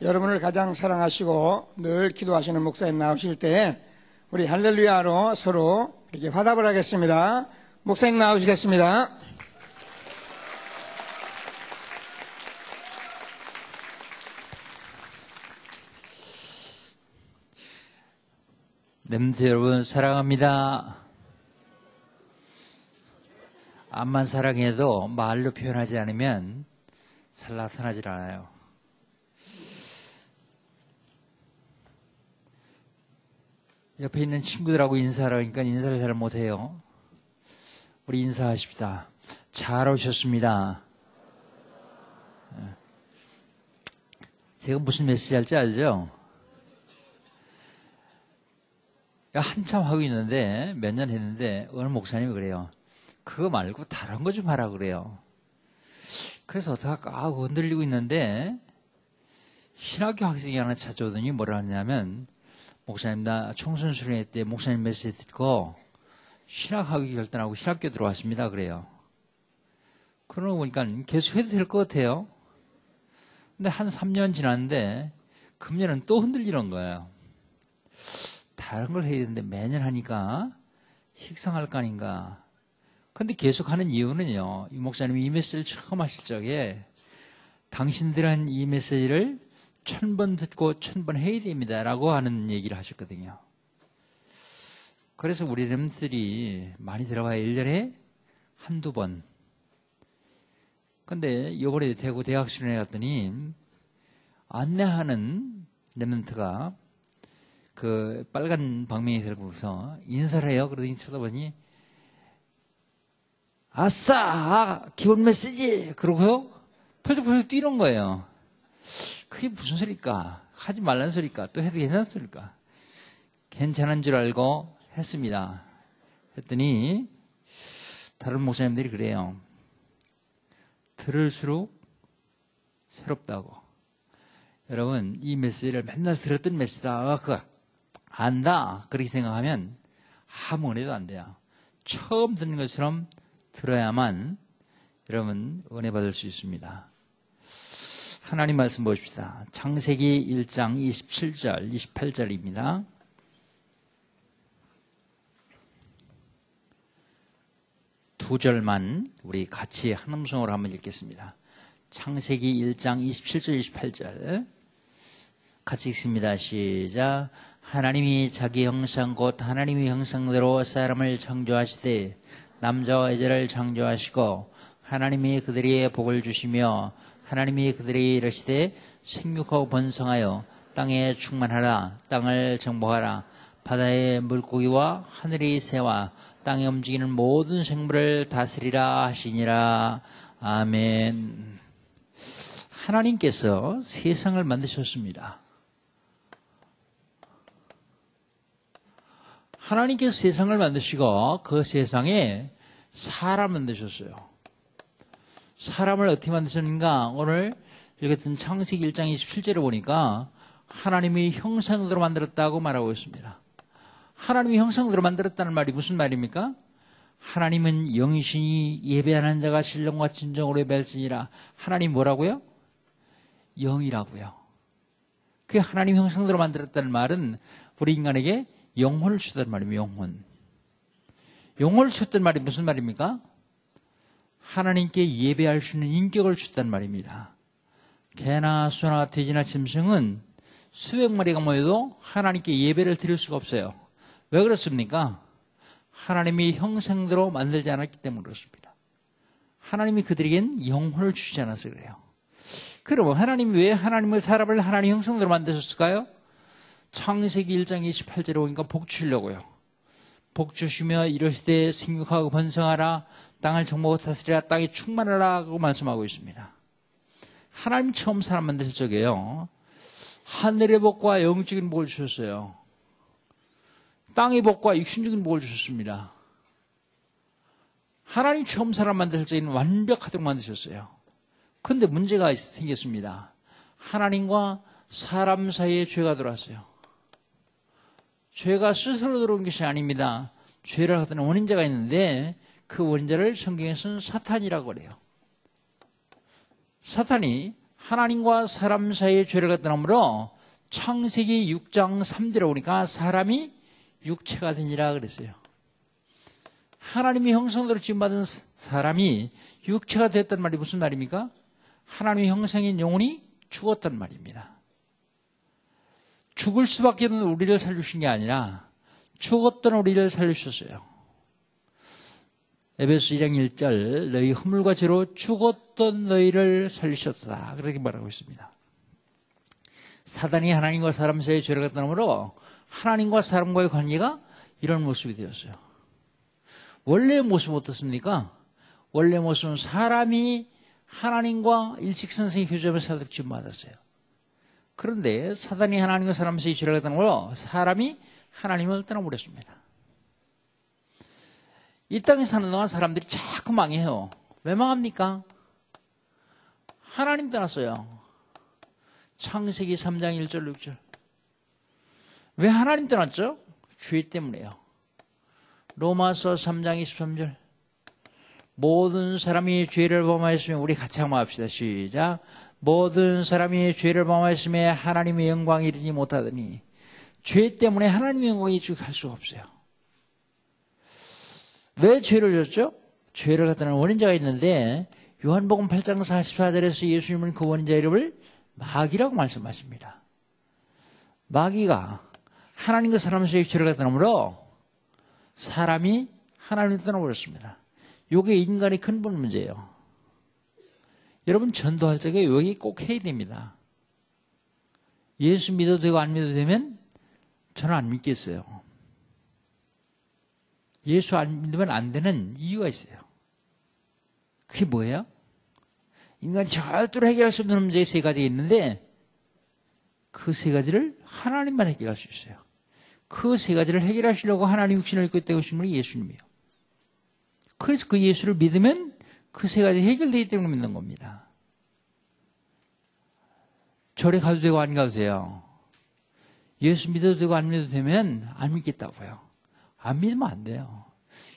여러분을 가장 사랑하시고 늘 기도하시는 목사님 나오실 때 우리 할렐루야로 서로 이렇게 화답을 하겠습니다. 목사님 나오시겠습니다. 렘넌트 여러분 사랑합니다. 암만 사랑해도 말로 표현하지 않으면 잘 나타나질 않아요. 옆에 있는 친구들하고 인사를 하니까 인사를 잘 못해요. 우리 인사하십시다. 잘 오셨습니다. 제가 무슨 메시지 할지 알죠? 한참 하고 있는데 몇 년 했는데 어느 목사님이 그래요. 그거 말고 다른 거 좀 하라 그래요. 그래서 어떡할까 하고 흔들리고 있는데 신학교 학생이 하나 찾아오더니 뭐라 하냐면 목사님 나 총선 수련회 때 목사님 메시지 듣고 신학하기 결단하고 신학교 들어왔습니다 그래요. 그러고 보니까 계속 해도 될 것 같아요. 근데 한 3년 지났는데 금년은 또 흔들리는 거예요. 다른 걸 해야 되는데 매년 하니까 식상할 거 아닌가. 근데 계속 하는 이유는요. 이 목사님이 이 메시지를 처음 하실 적에 당신들은 이 메시지를 1000번 듣고 1000번 해야 됩니다 라고 하는 얘기를 하셨거든요. 그래서 우리 렘들이 많이 들어가야 1년에 한두 번. 근데 이번에 대구 대학 수련회 갔더니 안내하는 렘넌트가 그 빨간 방명이 들고서 인사를 해요. 그러더니 쳐다보니 아싸 기본 메시지 그러고요 펄쩍펄쩍 뛰는 거예요. 그게 무슨 소리일까? 하지 말라는 소리일까? 또 해도 괜찮은 소리일까? 괜찮은 줄 알고 했습니다. 했더니 다른 목사님들이 그래요. 들을수록 새롭다고. 여러분 이 메시지를 맨날 들었던 메시지다. 그거 안다. 그렇게 생각하면 아무 은혜도 안 돼요. 처음 듣는 것처럼 들어야만 여러분 은혜 받을 수 있습니다. 하나님 말씀 보십시다. 창세기 1장 27절, 28절입니다. 두 절만 우리 같이 한 음성으로 한번 읽겠습니다. 창세기 1장 27절, 28절 같이 읽습니다. 시작. 하나님이 자기 형상 곧 하나님의 형상대로 사람을 창조하시되 남자와 여자를 창조하시고 하나님이 그들에게 복을 주시며 하나님이 그들에게 이르시되 생육하고 번성하여 땅에 충만하라. 땅을 정복하라. 바다의 물고기와 하늘의 새와 땅에 움직이는 모든 생물을 다스리라 하시니라. 아멘. 하나님께서 세상을 만드셨습니다. 하나님께서 세상을 만드시고 그 세상에 사람 만드셨어요. 사람을 어떻게 만드셨는가? 오늘 읽었던 창세기 1장 27절에 보니까 하나님의 형상대로 만들었다고 말하고 있습니다. 하나님의 형상대로 만들었다는 말이 무슨 말입니까? 하나님은 영이시니 예배하는 자가 신령과 진정으로 예배할지니라. 하나님 뭐라고요? 영이라고요. 그 하나님 형상대로 만들었다는 말은 우리 인간에게 영혼을 주었다는 말입니다. 영혼. 영혼을 주었다는 말이 무슨 말입니까? 하나님께 예배할 수 있는 인격을 주었다는 말입니다. 개나 소나 돼지나 짐승은 수백 마리가 모여도 하나님께 예배를 드릴 수가 없어요. 왜 그렇습니까? 하나님이 형상대로 만들지 않았기 때문에 그렇습니다. 하나님이 그들에겐 영혼을 주지 않아서 그래요. 그럼 하나님이 왜 사람을 하나님 형상대로 만드셨을까요? 창세기 1장 28절에 보니까 복 주시려고요. 복 주시며 이르시되 생육하고 번성하라. 땅을 정복하고 다스리라. 땅이 충만하라고 말씀하고 있습니다. 하나님 처음 사람 만드실 적에요. 하늘의 복과 영적인 복을 주셨어요. 땅의 복과 육신적인 복을 주셨습니다. 하나님 처음 사람 만드실 적에는 완벽하도록 만드셨어요. 그런데 문제가 생겼습니다. 하나님과 사람 사이에 죄가 들어왔어요. 죄가 스스로 들어온 것이 아닙니다. 죄를 하던 원인자가 있는데 그 원인자를 성경에서는 사탄이라고 그래요. 사탄이 하나님과 사람 사이의 죄를 갖다 놓으므로 창세기 6장 3절에 보니까 사람이 육체가 되니라 그랬어요. 하나님의 형상대로 지음받은 사람이 육체가 됐단 말이 무슨 말입니까? 하나님의 형상인 영혼이 죽었단 말입니다. 죽을 수밖에 없는 우리를 살리신 게 아니라 죽었던 우리를 살리셨어요. 에베소 1장 1절 너희 허물과 죄로 죽었던 너희를 살리셨다 그렇게 말하고 있습니다. 사단이 하나님과 사람 사이의 죄를 갖다 놓으므로 하나님과 사람과의 관계가 이런 모습이 되었어요. 원래의 모습은 어떻습니까? 원래의 모습은 사람이 하나님과 일식선생의 교제하며 살도록 지음받았어요. 그런데 사단이 하나님과 사람 사이의 죄를 갖다 놓으므로 사람이 하나님을 떠나버렸습니다. 이 땅에 사는 동안 사람들이 자꾸 망해요. 왜 망합니까? 하나님 떠났어요. 창세기 3장 1절 6절. 왜 하나님 떠났죠? 죄 때문에요. 로마서 3장 23절. 모든 사람이 죄를 범하였으면 우리 같이 한번 합시다. 시작. 모든 사람이 죄를 범하였으면 하나님의 영광이 이르지 못하더니 죄 때문에 하나님의 영광이 갈 수가 없어요. 왜 죄를 졌죠? 죄를 갖다 놓은 원인자가 있는데 요한복음 8장 44절에서 예수님은 그 원인자 이름을 마귀라고 말씀하십니다. 마귀가 하나님과 사람 사이의 죄를 갖다 놓으므로 사람이 하나님을 떠나버렸습니다. 이게 인간의 근본 문제예요. 여러분 전도할 적에 여기 꼭 해야 됩니다. 예수 믿어도 되고 안 믿어도 되면 저는 안 믿겠어요. 예수 안 믿으면 안 되는 이유가 있어요. 그게 뭐예요? 인간이 절대로 해결할 수 없는 문제의 세 가지가 있는데 그 세 가지를 하나님만 해결할 수 있어요. 그 세 가지를 해결하시려고 하나님 육신을 입고 있다고 하신 분이 예수님이에요. 그래서 그 예수를 믿으면 그 세 가지 해결되기 때문에 믿는 겁니다. 절에 가도 되고 안 가도 돼요. 예수 믿어도 되고 안 믿어도 되면 안 믿겠다고요. 안 믿으면 안 돼요.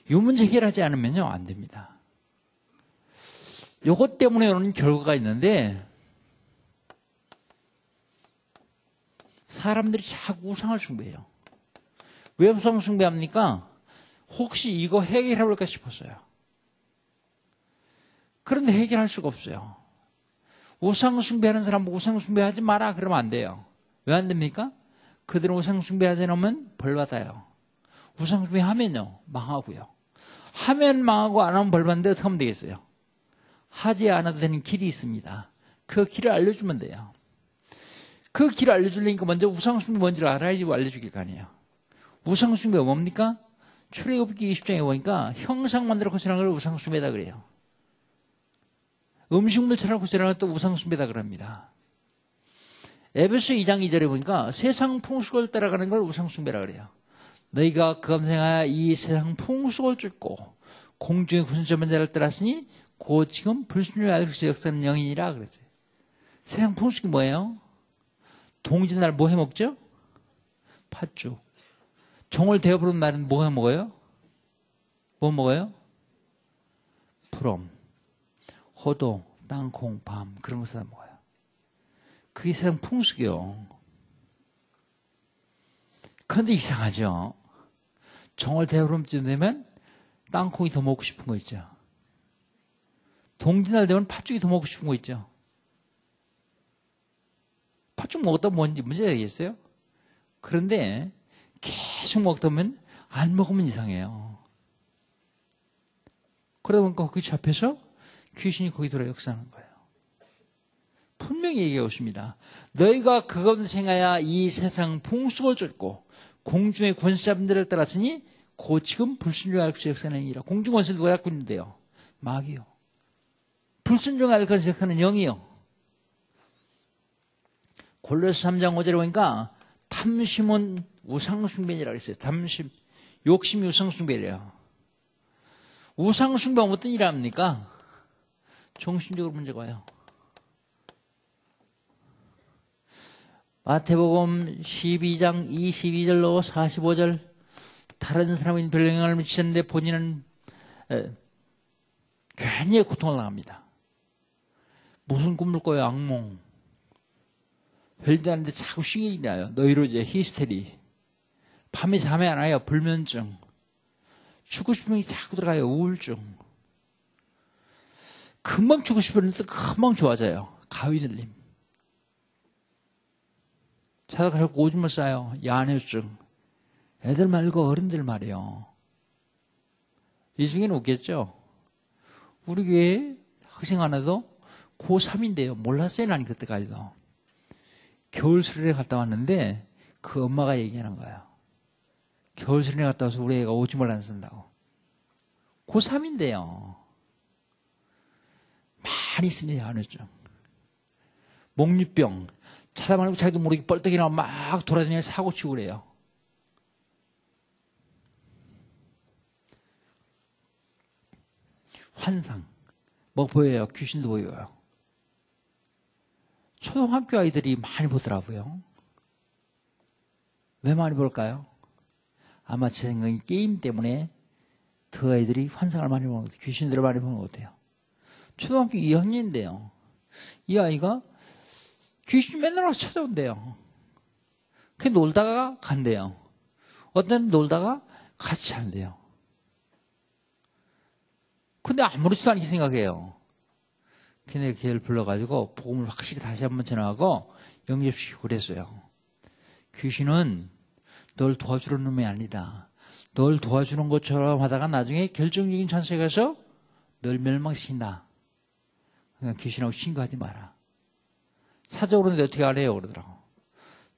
이 문제 해결하지 않으면요 안 됩니다. 이것 때문에 오는 결과가 있는데 사람들이 자꾸 우상을 숭배해요. 왜 우상 숭배합니까? 혹시 이거 해결해 볼까 싶었어요. 그런데 해결할 수가 없어요. 우상 숭배하는 사람 우상 숭배하지 마라 그러면 안 돼요. 왜 안 됩니까? 그들은 우상 숭배하지 않으면 벌 받아요. 우상 숭배하면요 망하고요. 하면 망하고 안 하면 벌 받는데 어떻게 하면 되겠어요? 하지 않아도 되는 길이 있습니다. 그 길을 알려주면 돼요. 그 길을 알려주려니까 먼저 우상 숭배 뭔지를 알아야지 알려주길 거 아니에요. 우상 숭배가 뭡니까? 출애굽기 20장에 보니까 형상 만들어 고치라는 걸 우상 숭배다 그래요. 음식물 차려 고치라는 것도 우상 숭배다 그럽니다. 에베소 2장 2절에 보니까 세상 풍속을 따라가는 걸 우상 숭배라 그래요. 너희가 검생하여 이 세상 풍속을 쫓고 공중의 군수자만 자를 따랐으니 곧 지금 불순종을 알고 역사하는 영이니라 그랬어요. 세상 풍속이 뭐예요? 동짓날 뭐 해먹죠? 팥죽. 종을 대어부르는 날은 뭐 해먹어요? 뭐 먹어요? 부럼, 호도, 땅콩, 밤 그런 것을 다 먹어요. 그게 세상 풍속이요. 그런데 이상하죠. 정월 대보름쯤 되면 땅콩이 더 먹고 싶은 거 있죠. 동짓날 되면 팥죽이 더 먹고 싶은 거 있죠. 팥죽 먹었다 뭔지 문제가 되겠어요? 그런데 계속 먹다 보면 안 먹으면 이상해요. 그러다 보니까 그 잡혀서 귀신이 거기 돌아 역사하는 거예요. 분명히 얘기하고 있습니다. 너희가 그것을 행하여 이 세상 풍속을 쫓고 공중의 권세자들을 따랐으니 곧 지금 불순종의 알코스 역사는 영이라. 공중 권세를 누가 갖고 있는데요? 마귀요. 불순종의 알코스 역사는 영이요. 골로새 3장 5절에 보니까 탐심은 우상숭배니라 그랬어요. 탐심, 욕심이 우상숭배래요. 우상숭배하면 어떤 일을 합니까? 정신적으로 문제가 와요. 마태복음 12장 22절로 45절 다른 사람은 별 영향을 미치는데 본인은 괜히 고통을 당합니다. 무슨 꿈을 꿔요? 악몽. 별일도 아닌데 자꾸 신경이 나요. 노이로제, 히스테리. 밤에 잠이 안 와요. 불면증. 죽고 싶은 게 자꾸 들어가요. 우울증. 금방 죽고 싶었는데 금방 좋아져요. 가위 눌림. 자다가 자꾸 오줌을 싸요. 야뇨증. 애들 말고 어른들 말이요. 이 중에는 웃겠죠? 우리 교회 학생 하나도 고3인데요. 몰랐어요, 난 그때까지도. 겨울 수련회 갔다 왔는데 그 엄마가 얘기하는 거예요. 겨울 수련회 갔다 와서 우리 애가 오줌을 안 쓴다고. 고3인데요. 많이 있습니다, 야뇨증. 목류병. 차다 말고 자기도 모르게 뻘떡이나 막 돌아다니며 사고 치고 그래요. 환상. 뭐 보여요? 귀신도 보여요. 초등학교 아이들이 많이 보더라고요. 왜 많이 볼까요? 아마 제 생각에 게임 때문에 그 아이들이 환상을 많이 보는 것 같아요. 귀신들을 많이 보는 것 같아요. 초등학교 2학년인데요. 이 아이가 귀신이 맨날 와서 찾아온대요. 그 놀다가 간대요. 어떤 놀다가 같이 잔대요. 근데 아무렇지도 않게 생각해요. 걔네 걔를 불러가지고 복음을 확실히 다시 한번 전하고 영접시키고 그랬어요. 귀신은 널 도와주는 놈이 아니다. 널 도와주는 것처럼 하다가 나중에 결정적인 찬스에 가서 널 멸망시킨다. 그러니까 귀신하고 신고하지 마라. 사적으로는 어떻게 안 해요? 그러더라고.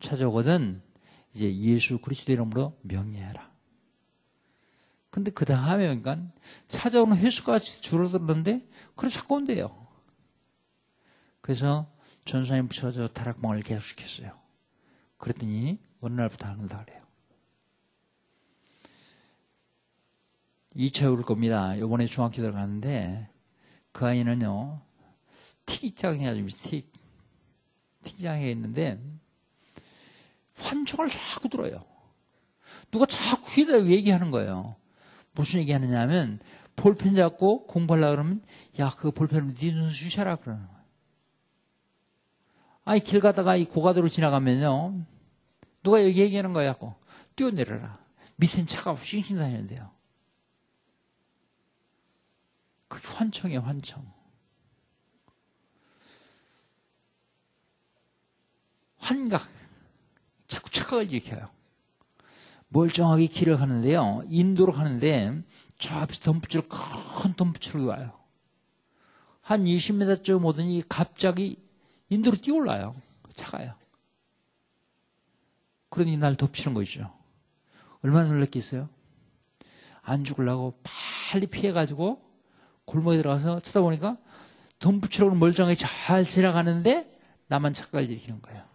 찾아오거든 이제 예수 그리스도 이름으로 명예하라. 근데 그 다음에 그러니까 찾아오는 횟수가 줄어들었는데 그래 자꾸 온대요. 그래서 전사님 붙여서 다락방을 계속 시켰어요. 그랬더니 어느 날부터 한다 그래요. 2차 올 겁니다. 이번에 중학교 들어가는데 그 아이는요 틱장애 아주 틱장애 있는데 환청을 자꾸 들어요. 누가 자꾸 귀에다 얘기하는 거예요. 무슨 얘기하느냐 하면 볼펜 잡고 공부하려고 그러면 야 그 볼펜을 네 눈 주셔라 그러는 거예요. 아니 길 가다가 이 고가도로 지나가면요 누가 여기 얘기하는 거야 자꾸 뛰어내려라. 밑엔 차가 싱싱 다니는데요. 그게 환청이에요. 환청. 환각. 자꾸 착각을 일으켜요. 멀쩡하게 길을 가는데요. 인도로 가는데 저 앞에서 덤프줄 큰 덤프줄이 와요. 한 20m쯤 오더니 갑자기 인도로 뛰어올라요. 차가요. 그러니 날 덮치는 거 있죠. 얼마나 놀랐겠어요? 안 죽으려고 빨리 피해가지고 골목에 들어가서 쳐다보니까 덤프줄하고는 멀쩡하게 잘 지나가는데 나만 착각을 일으키는 거예요.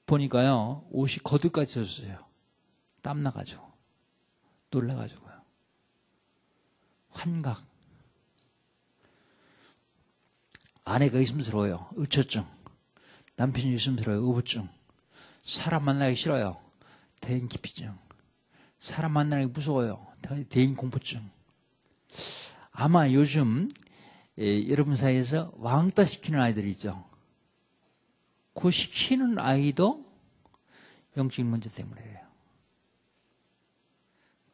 보니까요 옷이 거들까지 젖었어요. 땀나가지고 놀라가지고요. 환각. 아내가 의심스러워요. 의처증. 남편이 의심스러워요. 의부증. 사람 만나기 싫어요. 대인 기피증. 사람 만나기 무서워요. 대인 공포증. 아마 요즘 여러분 사이에서 왕따 시키는 아이들이 있죠. 그 시키는 아이도 영적인 문제 때문이에요.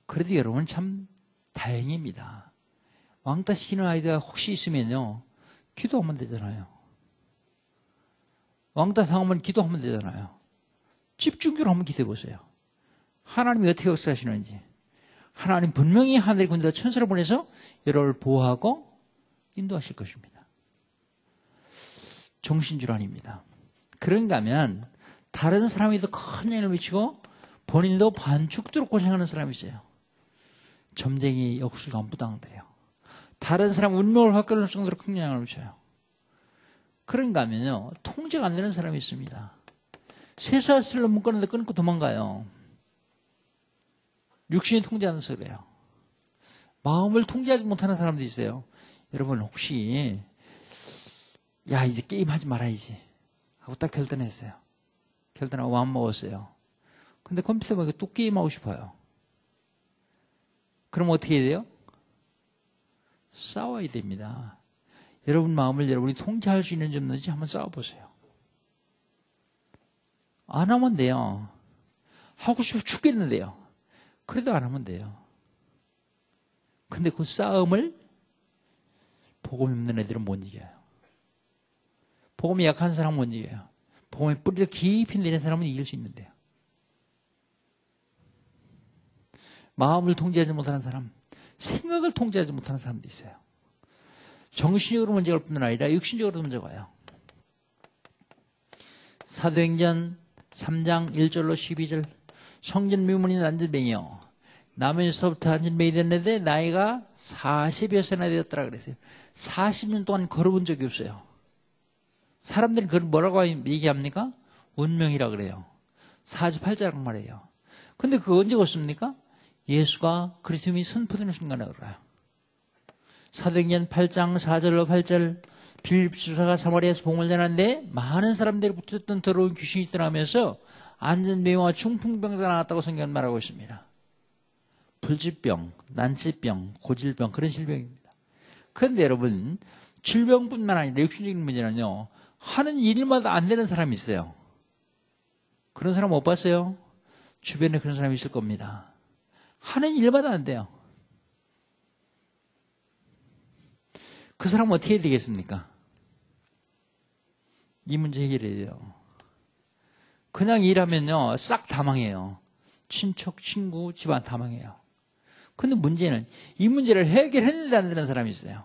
그래도 여러분 참 다행입니다. 왕따 시키는 아이가 혹시 있으면요. 기도하면 되잖아요. 왕따 당하면 기도하면 되잖아요. 집중적으로 한번 기도해 보세요. 하나님이 어떻게 역사하시는지. 하나님 분명히 하늘의 군대가 천사를 보내서 여러분을 보호하고 인도하실 것입니다. 정신질환입니다. 그런가 하면 다른 사람이 더 큰 영향을 미치고 본인도 반죽도록 고생하는 사람이 있어요. 점쟁이 역술관 부당들이요. 다른 사람 운명을 바꿔놓을 정도로 큰 영향을 미쳐요. 그런가 하면요. 통제가 안 되는 사람이 있습니다. 쇠사슬로 묶었는데 끊고 도망가요. 육신이 통제하면서 그래요. 마음을 통제하지 못하는 사람도 있어요. 여러분 혹시 야 이제 게임하지 말아야지 하고 딱 결단했어요. 결단하고 마음 먹었어요. 근데 컴퓨터 보니까 또 게임하고 싶어요. 그럼 어떻게 해야 돼요? 싸워야 됩니다. 여러분 마음을 여러분이 통제할 수 있는지 없는지 한번 싸워보세요. 안 하면 돼요. 하고 싶어 죽겠는데요. 그래도 안 하면 돼요. 근데 그 싸움을 복음이 없는 애들은 못 이겨요. 복음이 약한 사람은 못 이겨요. 복음의 뿌리를 깊이 내린 사람은 이길 수 있는데요. 마음을 통제하지 못하는 사람, 생각을 통제하지 못하는 사람도 있어요. 정신적으로 문제가 올 뿐만 아니라 육신적으로도 문제가 와요. 사도행전 3장 1절로 12절 성전 미문이 난전병이요. 남에서부터 난전병이 됐는데 나이가 40여 세나 되었더라 그랬어요. 40년 동안 걸어본 적이 없어요. 사람들이 그걸 뭐라고 얘기합니까? 운명이라 그래요. 48자라고 말해요. 근데 그거 언제 없습니까? 예수가 그리스도님이 선포되는 순간에 그래요. 사도행전 8장 4절로 8절 빌립 주사가 사마리아에서 복음을 전하는데 많은 사람들이 붙었던 더러운 귀신이 떠나면서 안전병과 중풍병자가 나왔다고 성경은 말하고 있습니다. 불치병, 난치병, 고질병 그런 질병입니다. 그런데 여러분 질병뿐만 아니라 육신적인 문제는요. 하는 일마다 안 되는 사람이 있어요. 그런 사람 못 봤어요? 주변에 그런 사람이 있을 겁니다. 하는 일마다 안 돼요. 그 사람은 어떻게 해야 되겠습니까? 이 문제 해결해야 돼요. 그냥 일하면요, 싹 다 망해요. 친척, 친구, 집안 다 망해요. 근데 문제는 이 문제를 해결했는데 안 되는 사람이 있어요.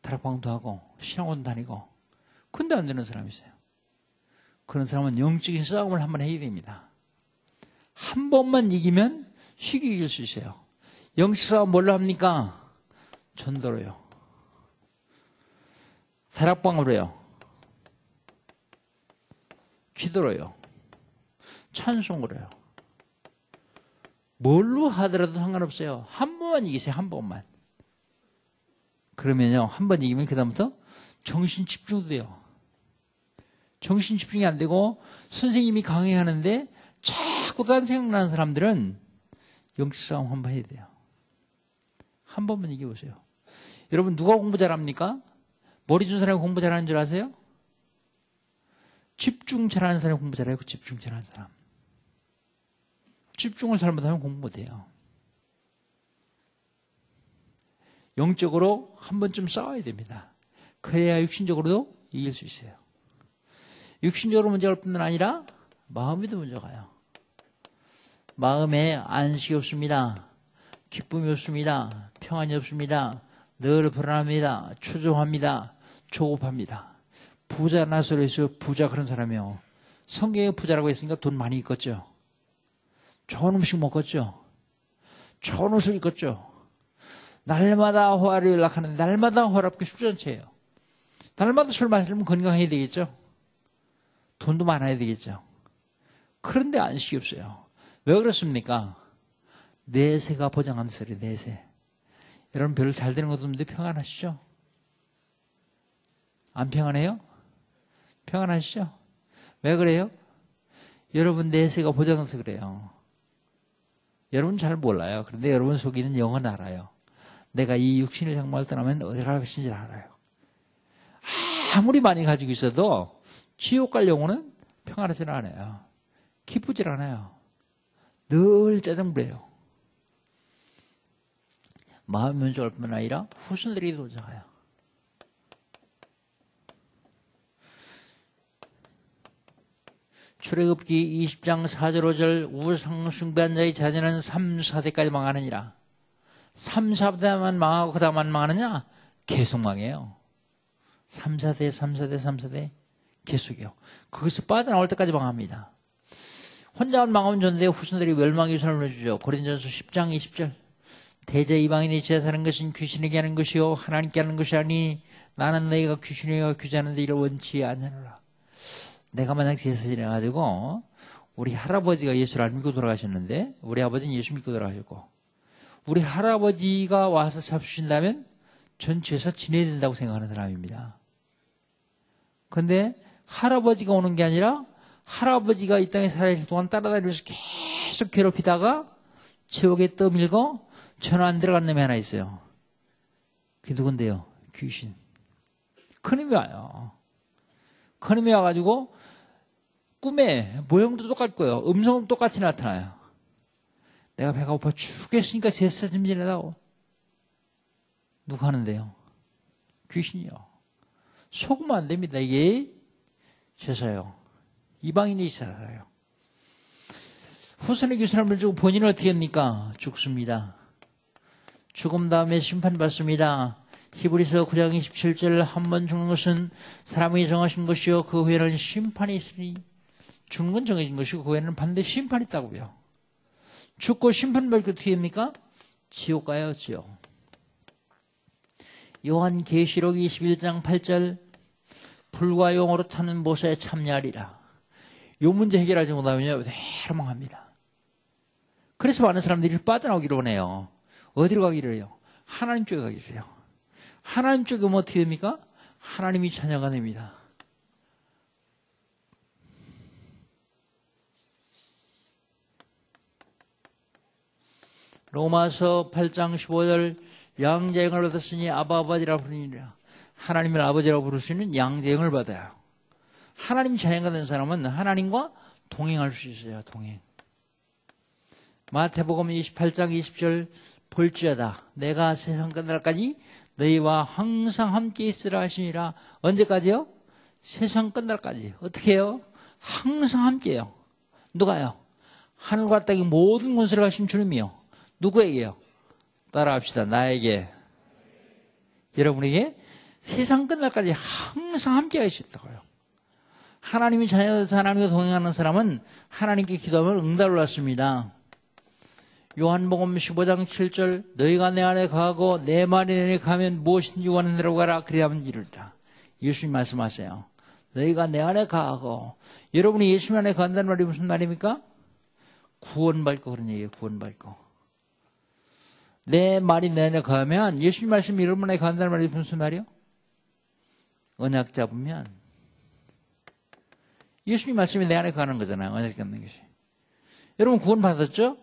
다락방도 하고, 신학원 다니고, 근데 안 되는 사람이 있어요. 그런 사람은 영적인 싸움을 한번 해야 됩니다. 한 번만 이기면 쉽게 이길 수 있어요. 영적 싸움 뭘로 합니까? 전도로요. 다락방으로 해요. 기도로요. 찬송으로 해요. 뭘로 하더라도 상관없어요. 한 번만 이기세요. 한 번만. 그러면요. 한 번 이기면 그 다음부터 정신 집중도 돼요. 정신 집중이 안 되고 선생님이 강의하는데 자꾸 딴 생각나는 사람들은 영적 싸움 한번 해야 돼요. 한 번만 이겨보세요. 여러분 누가 공부 잘합니까? 머리 준 사람이 공부 잘하는 줄 아세요? 집중 잘하는 사람이 공부 잘해요. 집중 잘하는 사람. 집중을 잘못하면 공부 못해요. 영적으로 한 번쯤 싸워야 됩니다. 그래야 육신적으로도 이길 수 있어요. 육신적으로 문제가 올 뿐만 아니라 마음에도 문제가 와요. 마음에 안식이 없습니다. 기쁨이 없습니다. 평안이 없습니다. 늘 불안합니다. 초조합니다. 조급합니다. 부자나 소리에서 부자 그런 사람이요. 성경에 부자라고 했으니까 돈 많이 있겠죠. 좋은 음식 먹었죠. 좋은 옷을 입었죠. 날마다 호화를 연락하는데 날마다 호랍게 숙전체예요. 날마다 술 마시려면 건강해야 되겠죠. 돈도 많아야 되겠죠. 그런데 안식이 없어요. 왜 그렇습니까? 내세가 보장하는 소리, 내세. 여러분 별로 잘 되는 것도 없는데 평안하시죠? 안 평안해요? 평안하시죠? 왜 그래요? 여러분 내세가 보장해서 그래요. 여러분 잘 몰라요. 그런데 여러분 속에 있는 영은 알아요. 내가 이 육신을 향말 떠나면 어디 갈 것인지 알아요. 아무리 많이 가지고 있어도 지옥 갈 영혼은 평안하지는 않아요. 기쁘질 않아요. 늘 짜증부려요. 마음 면적할 뿐만 아니라 후손들이 도착해요. 출애굽기 20장 4절 5절 우상 숭배한 자의 자녀는 3, 4대까지 망하느니라. 3, 4대만 망하고 그 다음만 망하느냐? 계속 망해요. 3, 4대, 3, 4대, 3, 4대 계속이요. 거기서 빠져나올 때까지 망합니다. 혼자만 망하면 좋은데 후손들이 멸망의 손을 주죠. 고린도전서 10장 20절 대제 이방인이 제사하는 것은 귀신에게 하는 것이요 하나님께 하는 것이 아니 나는 너희가 귀신에게 규제하는데 이를 원치 않느라. 내가 만약 제사 지내가지고 우리 할아버지가 예수를 안 믿고 돌아가셨는데 우리 아버지는 예수 믿고 돌아가셨고 우리 할아버지가 와서 잡수신다면 전 제사 지내야 된다고 생각하는 사람입니다. 그런데 할아버지가 오는 게 아니라 할아버지가 이 땅에 살아있을 동안 따라다니면서 계속 괴롭히다가 지옥에 떠밀고 전화 안 들어간 놈이 하나 있어요. 그게 누군데요? 귀신. 그놈이 와요. 그놈이 와가지고 꿈에 모형도 똑같을 거예요. 음성도 똑같이 나타나요. 내가 배가 고파 죽겠으니까 제사 좀 지내라고. 누가 하는데요? 귀신이요. 속으면 안 됩니다. 이게 제사요. 이방인이 제사요. 후손에게 사람을 주고 본인은 어떻게 합니까? 죽습니다. 죽음 다음에 심판받습니다. 히브리서 9장 27절 한 번 죽는 것은 사람이 정하신 것이요 그 후에는 심판이 있으니 죽는 건 정해진 것이고 그 후에는 반드시 심판이 있다고요. 죽고 심판받고 어떻게 됩니까? 지옥 가요. 지옥. 요한계시록 21장 8절 불과 용으로 타는 모세에 참여하리라. 이 문제 해결하지 못하면요 해망합니다. 그래서 많은 사람들이 빠져나오기를 원해요. 어디로 가기를 해요? 하나님 쪽에 가기를 해요. 하나님 쪽에 오면 어떻게 됩니까? 하나님이 자녀가 됩니다. 로마서 8장 15절 양자형을 받았으니 아바아버지라 부르니라. 하나님을 아버지라고 부를 수 있는 양자형을 받아요. 하나님 자녀가 된 사람은 하나님과 동행할 수 있어요. 동행. 마태복음 28장 20절 볼지어다 내가 세상 끝날까지 너희와 항상 함께 있으라 하시니라. 언제까지요? 세상 끝날까지. 어떻게 해요? 항상 함께해요. 누가요? 하늘과 땅의 모든 권세를 하신 주님이요. 누구에게요? 따라합시다. 나에게. 여러분에게 세상 끝날까지 항상 함께 하시다고요. 하나님이 자녀에서 하나님과 동행하는 사람은 하나님께 기도하면 응답을 받습니다. 요한복음 15장 7절 너희가 내 안에 거하고 내 말이 내 안에 거하면 무엇인지 원하는 대로 가라 그리하면 이루리라. 예수님 말씀하세요. 너희가 내 안에 거하고. 여러분이 예수님 안에 거한다는 말이 무슨 말입니까? 구원받고 그런 얘기예요. 구원받고. 내 말이 내 안에 거하면 예수님 말씀이 여러분 안에 거한다는 말이 무슨 말이요? 언약 잡으면 예수님 말씀이 내 안에 거하는 거잖아요. 언약 잡는 것이. 여러분 구원 받았죠?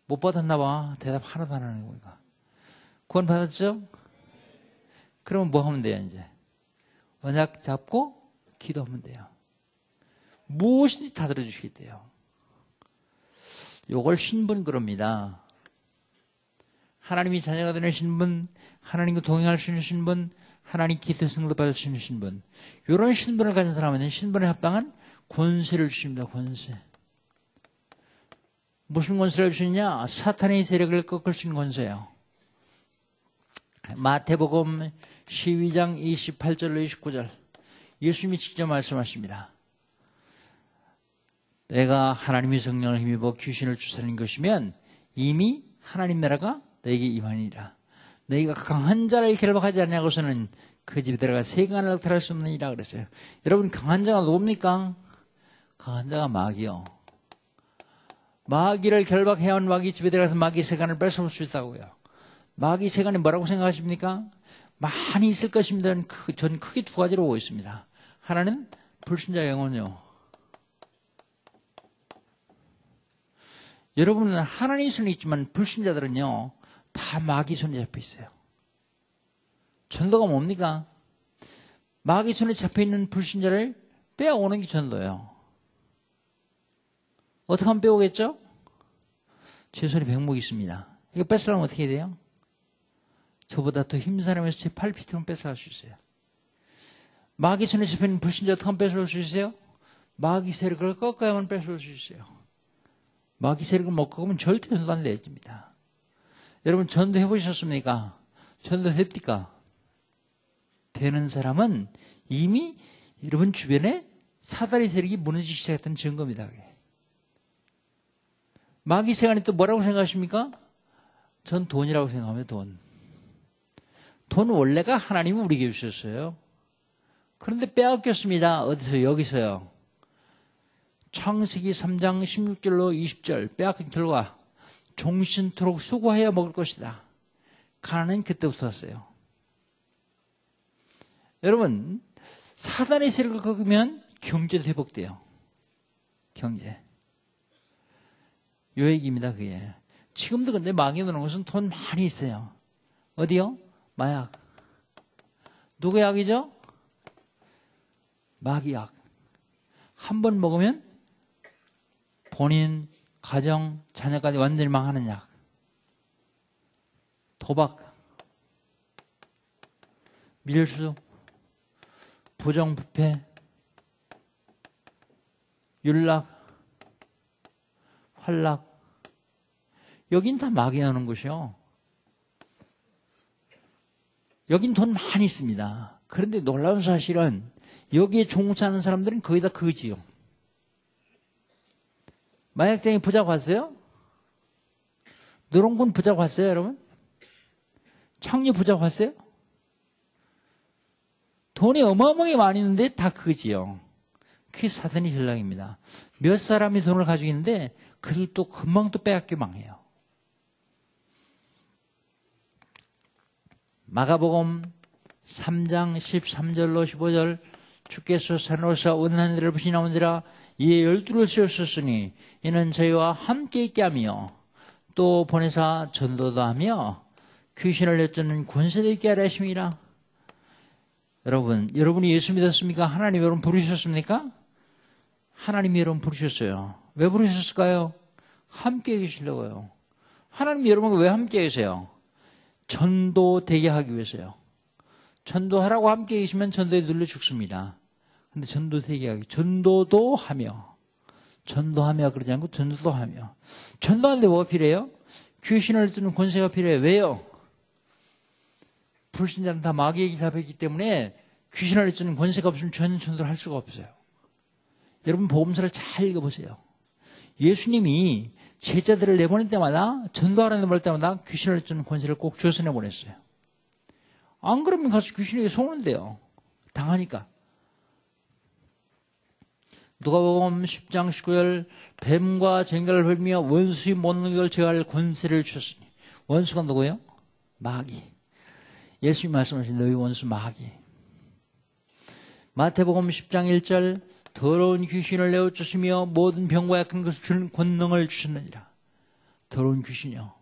못 받았나 봐. 대답 하나도 안 하는 거니까. 구원 받았죠? 그러면 뭐 하면 돼요, 이제? 언약 잡고 기도하면 돼요. 무엇이든지 다 들어주시겠대요. 요걸 신분 그럽니다. 하나님이 자녀가 되는 신분, 하나님과 동행할 수 있는 신분, 하나님 기도 승급받을 수 있는 신분. 이런 신분을 가진 사람은 신분에 합당한 권세를 주십니다. 권세. 무슨 권세를 주느냐? 사탄의 세력을 꺾을 수 있는 권세예요. 마태복음 12장 28절로 29절 예수님이 직접 말씀하십니다. 내가 하나님의 성령을 힘입어 귀신을 쫓아내는 것이면 이미 하나님 나라가 너에게 임하니라. 너희가 강한 자를 결박하지 않냐고서는 그 집에 들어가 세간을 나타날 수 없느니라 그랬어요. 여러분 강한 자가 누굽니까? 강한 자가 마귀요. 마귀를 결박해온 마귀 집에 들어가서 마귀 세간을 뺏어올 수 있다고요. 마귀 세간이 뭐라고 생각하십니까? 많이 있을 것입니다. 전 크게 두 가지로 보고 있습니다. 하나는 불신자 영혼요. 여러분은 하나님 손에 있지만 불신자들은요 다 마귀 손에 잡혀 있어요. 전도가 뭡니까? 마귀 손에 잡혀 있는 불신자를 빼앗오는 게 전도예요. 어떻게 하면 빼오겠죠? 제 손에 백목이 있습니다. 이거 뺏으려면 어떻게 해야 돼요? 저보다 더 힘든 사람에서 제 팔피트로 뺏어갈 수 있어요. 마귀 손에 잡혀있는 불신자 어떻게 하면 뺏어올 수 있어요? 마귀 세력을 꺾어야만 뺏어올 수 있어요. 마귀 세력을 못 꺾으면 절대 전도 안 됩니다. 여러분 전도 해보셨습니까? 전도 됩니까? 되는 사람은 이미 여러분 주변에 사다리 세력이 무너지기 시작했던 증거입니다. 마귀 세간이 또 뭐라고 생각하십니까? 전 돈이라고 생각합니다. 돈. 돈 원래가 하나님이 우리에게 주셨어요. 그런데 빼앗겼습니다. 어디서? 여기서요. 창세기 3장 16절로 20절 빼앗긴 결과 종신토록 수고해야 먹을 것이다. 가난은 그때부터 왔어요. 여러분 사단의 세력을 꺾으면 경제도 회복돼요. 경제. 요 얘기입니다. 그게. 지금도 근데 마귀 노는 것은 돈 많이 있어요. 어디요? 마약. 누구 약이죠? 마귀약. 한 번 먹으면 본인, 가정, 자녀까지 완전히 망하는 약. 도박, 밀수, 부정부패, 윤락, 활락. 여긴 다 마귀 나오는 곳이요. 여긴 돈 많이 있습니다. 그런데 놀라운 사실은 여기에 종사하는 사람들은 거의 다 거지요. 마약쟁이 부자 봤어요? 노롱군 부자 봤어요, 여러분? 창녀 부자 봤어요? 돈이 어마어마하게 많이 있는데 다 거지요. 그게 사탄의 전략입니다. 몇 사람이 돈을 가지고 있는데 그들도 금방 또 빼앗겨 망해요. 마가복음 3장 13절로 15절 주께서 산으로서 은한 데를 부시나온지라 이에 12를 세우셨으니 이는 저희와 함께 있게 하며 또 보내사 전도도 하며 귀신을 내쫓는 권세도 있게 하려 하심이라. 여러분이 예수 믿었습니까? 하나님 여러분 부르셨습니까? 하나님이 여러분 부르셨어요. 왜 부르셨을까요? 함께 계시려고요. 하나님 여러분과 왜 함께 계세요? 전도되게 하기 위해서요. 전도하라고 함께 계시면 전도에 눌려 죽습니다. 근데 전도되게 하기, 전도도 하며 그러지 않고 전도도 하며. 전도하는데 뭐가 필요해요? 귀신을 쫓는 권세가 필요해요. 왜요? 불신자는 다 마귀의 기사였기 때문에 귀신을 쫓는 권세가 없으면 전도를 할 수가 없어요. 여러분 복음서를 잘 읽어보세요. 예수님이 제자들을 내보낼 때마다, 전도하라는 볼 때마다 귀신을 쫓는 권세를 꼭 주어서 내보냈어요. 안 그러면 가서 귀신에게 속는데요. 당하니까. 누가복음 10장 19절 뱀과 쟁갈을 밟으며 원수의 못는 걸 제어할 권세를 주셨으니. 원수가 누구예요? 마귀. 예수님 말씀하신 너희 원수 마귀. 마태복음 10장 1절 더러운 귀신을 내어쫓으며 모든 병과 약한 것을 주는 권능을 주셨느니라. 더러운 귀신이요.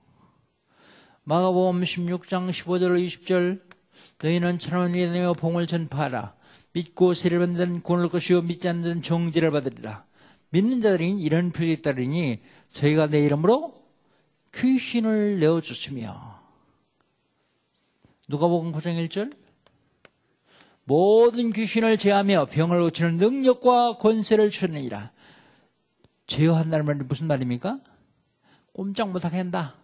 마가복음 16장 15절 20절 너희는 천하를 내며 복음을 전파하라. 믿고 세례를 받는 자는 구원을 얻을 것이요 믿지 않는 자는 정죄를 받으리라. 믿는 자들이 이런 표적에 따르니 저희가 내 이름으로 귀신을 내어쫓으며. 누가복음 9장 1절 모든 귀신을 제하며 병을 고치는 능력과 권세를 주느니라. 제어한다는 말이 무슨 말입니까? 꼼짝 못하게 한다,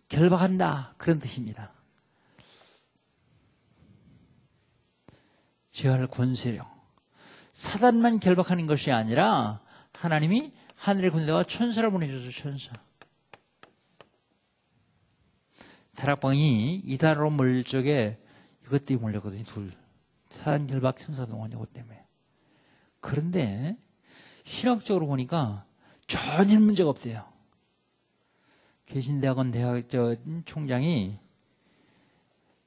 결박한다, 그런 뜻입니다. 제어할 권세력. 사단만 결박하는 것이 아니라 하나님이 하늘의 군대와 천사를 보내주셔서 천사. 다락방이 이단으로 몰릴 적에 이것 때문에 몰렸거든요. 둘. 사단 결박 천사 동안 이것 때문에. 그런데 신학적으로 보니까 전혀 문제가 없대요. 개신대학원 대학 총장이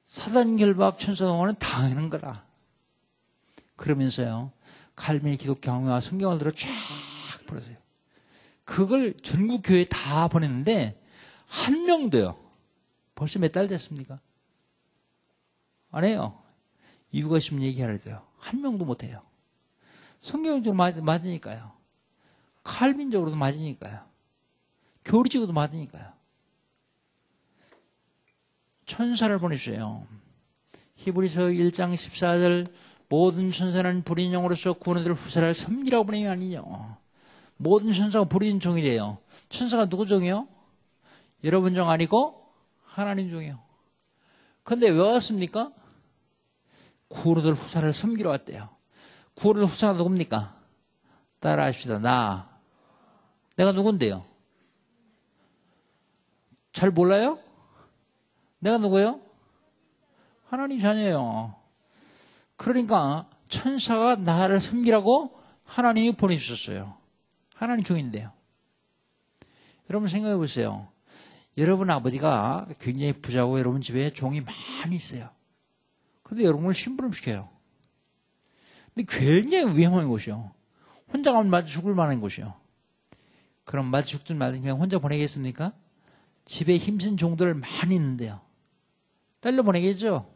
사단 결박 천사 동안은 당하는 거라. 그러면서요, 칼빈의 기독 경외와 성경을 들어 쫙 보내세요. 그걸 전국 교회에 다 보냈는데 한 명도요. 벌써 몇 달 됐습니까? 안 해요. 이유가 있으면 얘기하려 돼요. 한 명도 못 해요. 성경적으로 맞으니까요. 칼빈적으로도 맞으니까요. 교리적으로도 맞으니까요. 천사를 보내주세요. 히브리서 1장 14절 모든 천사는 불인 영으로서 구원을 얻을 후사를 섬기라고 보내는 게 아니냐. 모든 천사가 불인 종이래요. 천사가 누구 종이요? 여러분 종 아니고 하나님 종이요. 근데 왜 왔습니까? 구원을 얻을 후사를 섬기러 왔대요. 구원을 얻을 후사가 누굽니까? 따라하십시다. 내가 누군데요? 잘 몰라요? 내가 누구예요? 하나님 자녀예요. 그러니까 천사가 나를 섬기라고 하나님이 보내주셨어요. 하나님 종인데요. 여러분 생각해 보세요. 여러분 아버지가 굉장히 부자고 여러분 집에 종이 많이 있어요. 근데 여러분을 심부름시켜요. 근데 굉장히 위험한 곳이요. 혼자 가면 맞아 죽을 만한 곳이요. 그럼 맞아 죽든 말든 그냥 혼자 보내겠습니까? 집에 힘쓴 종들 많이 있는데요. 딸려 보내겠죠?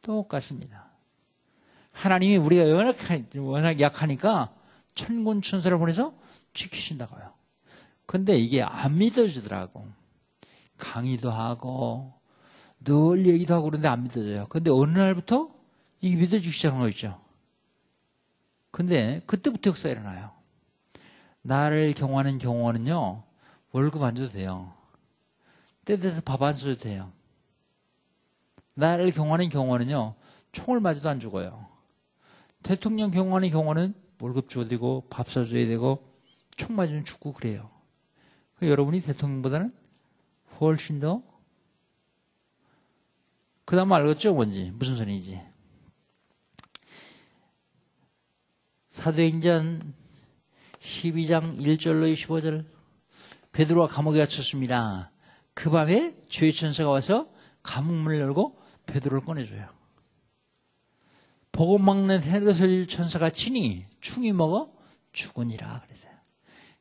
똑같습니다. 하나님이 우리가 워낙 약하니까 천군 천사를 보내서 지키신다고요. 근데 이게 안 믿어지더라고. 강의도 하고 늘 얘기도 하고 그런데 안 믿어져요. 근데 어느 날부터 이게 믿어지기 시작한 거 있죠. 근데 그때부터 역사가 일어나요. 나를 경호하는 경호원은요, 월급 안 줘도 돼요. 때 돼서 밥 안 써도 돼요. 나를 경호하는 경호원은요, 총을 맞아도 안 죽어요. 대통령 경호하는 경호원은 월급 줘야 되고 밥 사줘야 되고 총 맞으면 죽고 그래요. 여러분이 대통령보다는 훨씬 더 그 다음 알겠죠? 뭔지 무슨 소리인지. 사도행전 12장 1절로 25절 베드로가 감옥에 갇혔습니다. 그 밤에 주의 천사가 와서 감옥문을 열고 베드로를 꺼내줘요. 복음 막는 헤롯을 천사가 치니 충이 먹어 죽으니라 그랬어요.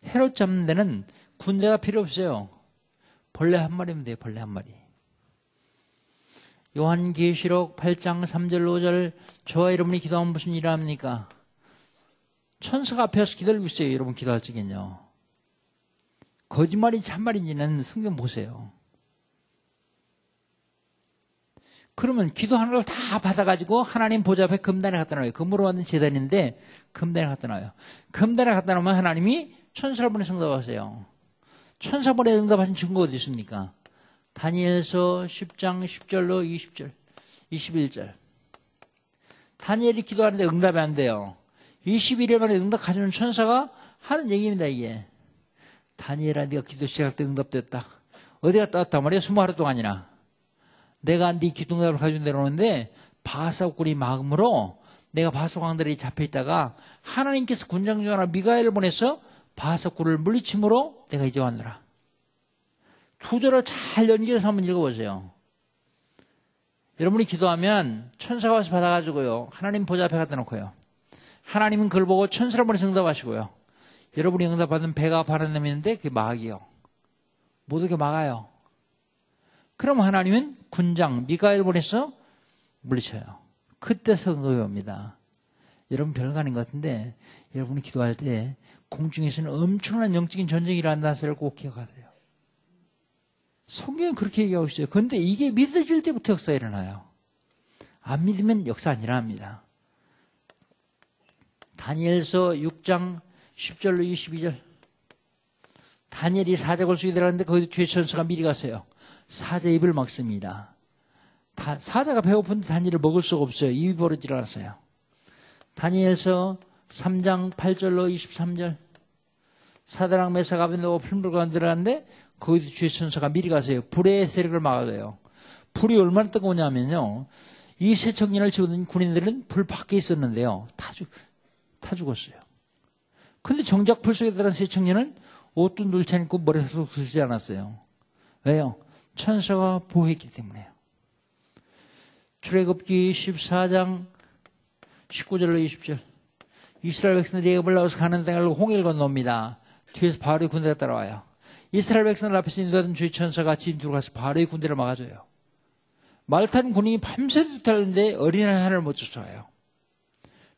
헤롯 잡는 데는 군대가 필요 없어요. 벌레 한 마리면 돼요. 벌레 한 마리. 요한계시록 8장 3절 5절 저와 여러분이 기도하면 무슨 일을 합니까? 천사가 앞에 와서 기다리고 있어요. 여러분 기도할 적엔요. 거짓말인지 참말인지는 성경 보세요. 그러면 기도하는 걸 다 받아가지고 하나님 보좌 앞에 금단에 갖다 놔요. 금으로 만든 제단인데 금단에 갖다 놔요. 금단에 갖다 놓으면 하나님이 천사를 보내서 응답하세요. 천사 보내서 응답하신 증거 어디 있습니까? 다니엘서 10장 10절로 20절, 21절. 다니엘이 기도하는데 응답이 안 돼요. 21일 만에 응답 가져오는 천사가 하는 얘기입니다, 이게. 다니엘아, 네가 기도 시작할 때 응답됐다. 어디 갔다 왔단 말이야? 20하루 동안이나. 내가 네 기도 응답을 가지고 내려오는데 바사국군이 막음으로 내가 바사 왕들이 잡혀있다가 하나님께서 군장 중 하나 미가엘을 보내서 바사국군을 물리침으로 내가 이제 왔노라. 두 절을 잘 연결해서 한번 읽어보세요. 여러분이 기도하면 천사가 와서 받아가지고요. 하나님 보좌 앞에 갖다 놓고요. 하나님은 그걸 보고 천사를 보내서 응답하시고요. 여러분이 응답받은 배가 바른 놈이 있는데 그게 마귀요. 못 오게 막아요. 그럼 하나님은 군장 미가엘 보내서 물리쳐요. 그때 응답이 옵니다. 여러분 별거 아닌 것 같은데 여러분이 기도할 때 공중에서는 엄청난 영적인 전쟁이 일어난다는 사실을 꼭 기억하세요. 성경은 그렇게 얘기하고 있어요. 그런데 이게 믿어질 때부터 역사가 일어나요. 안 믿으면 역사 안 일어납니다. 다니엘서 6장 10절로 22절. 다니엘이 사자굴 속에 들어갔는데 거기 뒤에 천사가 미리 가세요. 사자 입을 막습니다. 사자가 배고픈데 다니엘을 먹을 수가 없어요. 입이 벌어지지 않았어요. 다니엘서 3장 8절로 23절. 사드락 메삭 아벤노고 풀물관 들어갔는데 거기도 주의 천사가 미리 가세요. 불의 세력을 막아줘요. 불이 얼마나 뜨거우냐면요. 이 세 청년을 집어든 군인들은 불 밖에 있었는데요. 다 죽었어요. 근데 정작 불 속에 들어간 세 청년은 옷도 눌지 않고 머리도 들지 않았어요. 왜요? 천사가 보호했기 때문에요. 출애굽기 14장 19절로 20절. 이스라엘 백성들이 애굽을 나와서 가는 땅을 홍해를 건넙니다. 뒤에서 바로의 군대가 따라와요. 이스라엘 백성들 앞에서 인도하던 주의 천사가 진주로 가서 바로의 군대를 막아줘요. 말 타는 군인이 밤새도 달리는데 어린아이 하나를 못 쫓아와요.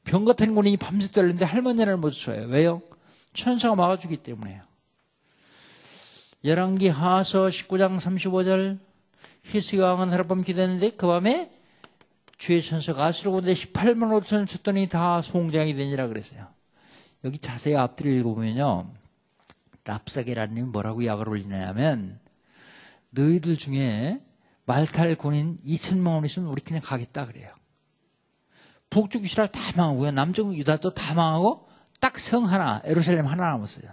병 같은 군인이 밤새도 달리는데 할머니 하나를 못 쫓아와요. 왜요? 천사가 막아주기 때문에요. 열왕기 하서 19장 35절. 히스기 왕은 하룻밤 기도했는데 그 밤에 주의 천사가 아수르 군대 18만 5천을 쳤더니 다 송장이 되니라 그랬어요. 여기 자세히 앞뒤를 읽어보면요. 랍사게라는 놈이 뭐라고 약을 올리냐면 너희들 중에 말탈 군인 2,000명은 있으면 우리 그냥 가겠다 그래요. 북쪽 이스라엘 다 망하고요. 남쪽 유다도 다 망하고 딱 성 하나, 예루살렘 하나 남았어요.